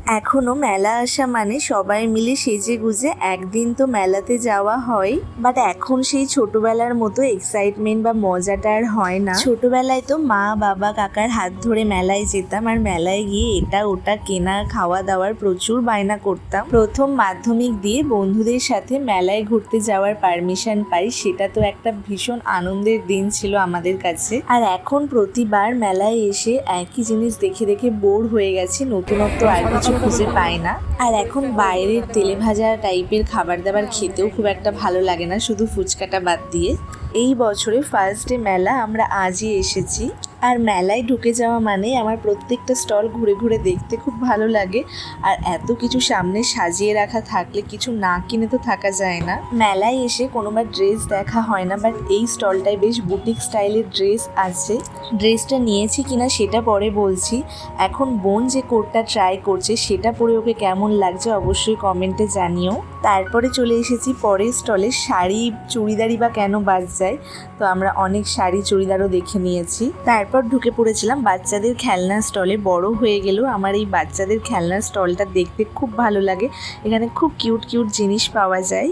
এখনো মেলা আসা মানে সবাই মিলে সেজে গুজে একদিন তো মেলাতে যাওয়া হয়, বাট এখন সেই ছোটবেলার মতো এক্সাইটমেন্ট বা মজাটা আর হয় না। ছোটবেলায় তো মা বাবা কাকার হাত ধরে মেলায় যেতাম, আর মেলায় গিয়ে এটা ওটা কেনা খাওয়া দাওয়ার প্রচুর বায়না করতাম। প্রথম মাধ্যমিক দিয়ে বন্ধুদের সাথে মেলায় ঘুরতে যাওয়ার পারমিশন পাই, সেটা তো একটা ভীষণ আনন্দের দিন ছিল আমাদের কাছে। আর এখন প্রতিবার মেলায় এসে একই জিনিস দেখে দেখে বোর হয়ে গেছে, নতুনত্ব আর কিছু খুঁজে পাই না। আর এখন বাইরের তেলে ভাজা টাইপের খাবার দাবার খেতেও খুব একটা ভালো লাগে না, শুধু ফুচকাটা বাদ দিয়ে। এই বছরে ফার্স্ট ডে মেলা আমরা আজই এসেছি, আর মেলায় ঢুকে যাওয়া মানে আমার প্রত্যেকটা স্টল ঘুরে ঘুরে দেখতে খুব ভালো লাগে। আর এত কিছু সামনে সাজিয়ে রাখা থাকলে কিছু না কিনে তো থাকা যায় না। মেলায় এসে কোনোবার ড্রেস দেখা হয় না, বাট এই স্টলটায় বেশ বুটিক স্টাইলের ড্রেস আছে। ড্রেসটা নিয়েছি কিনা সেটা পরে বলছি। এখন বোন যে কোটটা ট্রাই করছে সেটা পরে ওকে কেমন লাগছে অবশ্যই কমেন্টে জানিও। তারপরে চলে এসেছি পরের স্টলে। শাড়ি চুড়িদারই বা কেন বাদ যায়, তো আমরা অনেক শাড়ি চুড়িদারও দেখে নিয়েছি। তারপর ঢুকে পড়েছিলাম বাচ্চাদের খেলনা স্টলে। বড় হয়ে গেলেও আমার এই বাচ্চাদের খেলনার স্টলটা দেখতে খুব ভালো লাগে, এখানে খুব কিউট কিউট জিনিস পাওয়া যায়।